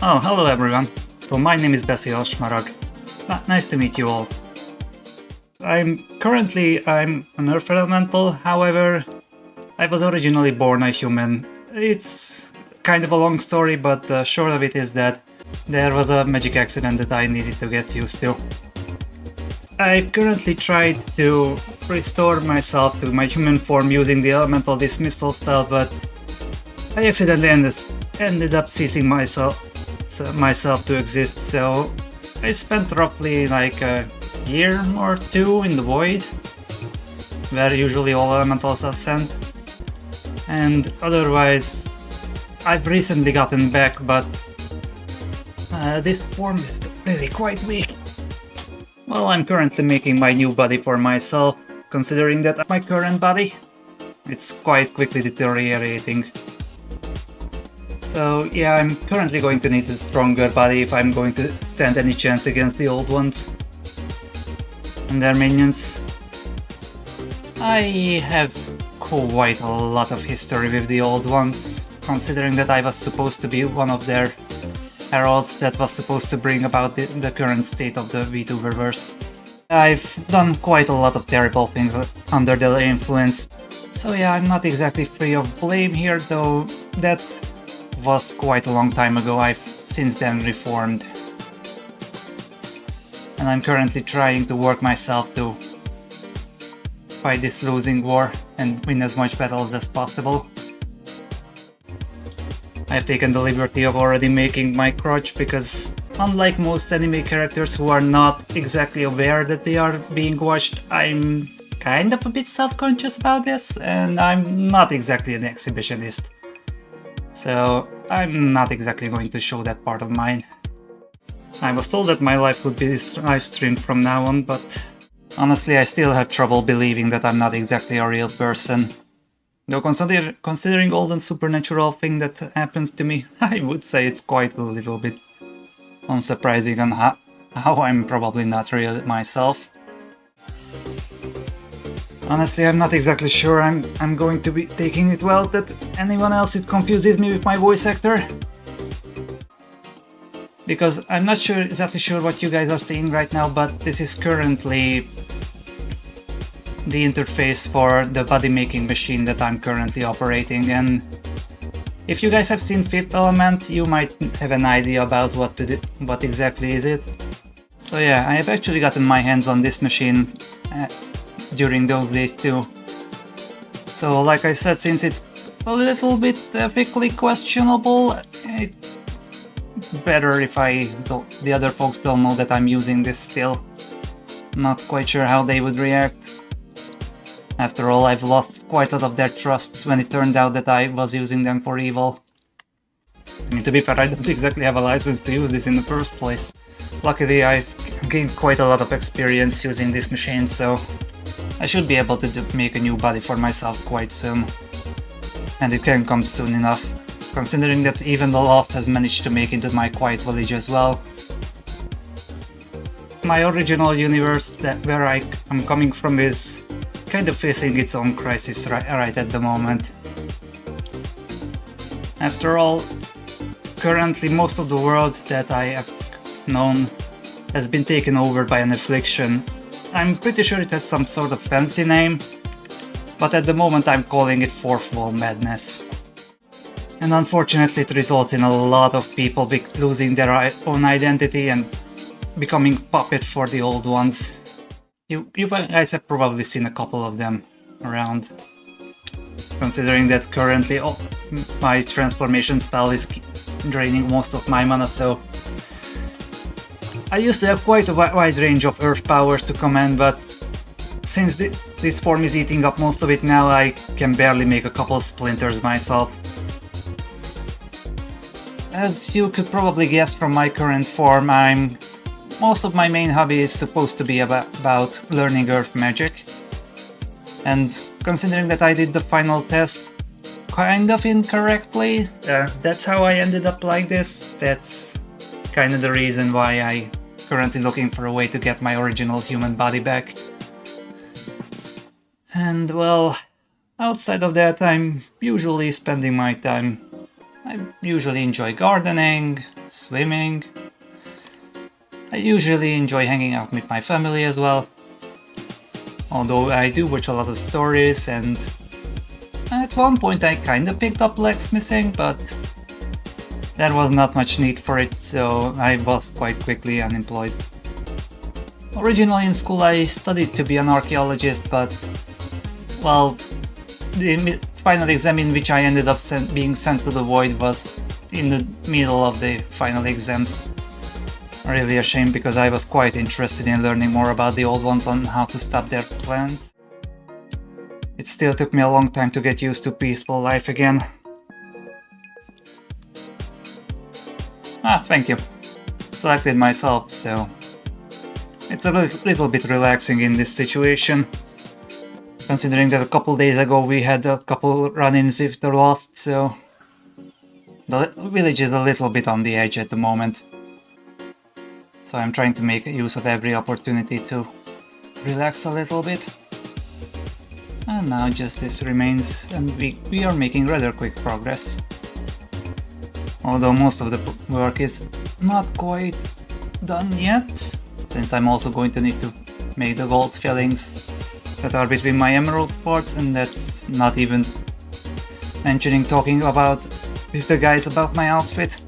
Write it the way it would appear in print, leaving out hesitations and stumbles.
Oh, hello everyone. So my name is Besioal Schmarag. Nice to meet you all. I'm an Earth Elemental, however, I was originally born a human. It's kind of a long story, but the short of it is that there was a magic accident that I needed to get used to. I've currently tried to restore myself to my human form using the elemental dismissal spell, but I accidentally ended up ceasing myself to exist, so I spent roughly like a year or two in the void, where usually all elementals are sent, and otherwise I've recently gotten back, but this form is really quite weak. Well, I'm currently making my new body for myself, considering that my current body, it's quite quickly deteriorating. So yeah, I'm currently going to need a stronger body if I'm going to stand any chance against the old ones and their minions. I have quite a lot of history with the old ones, considering that I was supposed to be one of their heralds that was supposed to bring about the current state of the vtuberverse. I've done quite a lot of terrible things under their influence, so yeah, I'm not exactly free of blame here, though that was quite a long time ago. I've since then reformed, and I'm currently trying to work myself to fight this losing war and win as much battles as possible. I've taken the liberty of already making my crotch because, unlike most anime characters who are not exactly aware that they are being watched, I'm kind of a bit self-conscious about this, and I'm not exactly an exhibitionist. So I'm not exactly going to show that part of mine. I was told that my life would be live streamed from now on, but honestly I still have trouble believing that I'm not exactly a real person. Though considering all the supernatural thing that happens to me, I would say it's quite a little bit unsurprising on how I'm probably not real myself. Honestly, I'm not exactly sure I'm going to be taking it well that anyone else it confuses me with my voice actor. Because I'm not exactly sure what you guys are seeing right now, but this is currently the interface for the body making machine that I'm currently operating, and if you guys have seen Fifth Element, you might have an idea about what exactly is it. So yeah, I have actually gotten my hands on this machine during those days too. So like I said, since it's a little bit ethically questionable, it's better if the other folks don't know that I'm using this still. Not quite sure how they would react. After all, I've lost quite a lot of their trusts when it turned out that I was using them for evil. I mean, to be fair, I don't exactly have a license to use this in the first place. Luckily, I've gained quite a lot of experience using this machine, so I should be able to make a new body for myself quite soon. And it can come soon enough, considering that even the Lost has managed to make into my quiet village as well. My original universe, where I'm coming from, is kind of facing its own crisis right at the moment. After all, currently most of the world that I have known has been taken over by an affliction. I'm pretty sure it has some sort of fancy name, but at the moment I'm calling it fourth wall madness. And unfortunately it results in a lot of people losing their own identity and becoming puppet for the old ones. You guys have probably seen a couple of them around, considering that currently my transformation spell is draining most of my mana, so I used to have quite a wide range of earth powers to command, but since this form is eating up most of it now, I can barely make a couple splinters myself. As you could probably guess from my current form, most of my main hobby is supposed to be about learning earth magic, and considering that I did the final test kind of incorrectly, that's how I ended up like this. That's kind of the reason why I'm currently looking for a way to get my original human body back. And well, outside of that, I'm usually spending my time I usually enjoy gardening, swimming. I usually enjoy hanging out with my family as well. Although I do watch a lot of stories, and at one point I kinda picked up blacksmithing, but there was not much need for it, so I was quite quickly unemployed. Originally in school I studied to be an archaeologist, but well, the final exam in which I ended up being sent to the void was in the middle of the final exams. Really a shame, because I was quite interested in learning more about the old ones on how to stop their plans. It still took me a long time to get used to peaceful life again. Ah, thank you. Selected myself, so it's a little bit relaxing in this situation. Considering that a couple days ago we had a couple run-ins with the Lost, so the village is a little bit on the edge at the moment. So I'm trying to make use of every opportunity to relax a little bit. And now just this remains, and we are making rather quick progress. Although most of the work is not quite done yet, since I'm also going to need to make the gold fillings that are between my emerald parts, and that's not even mentioning talking about with the guys about my outfit.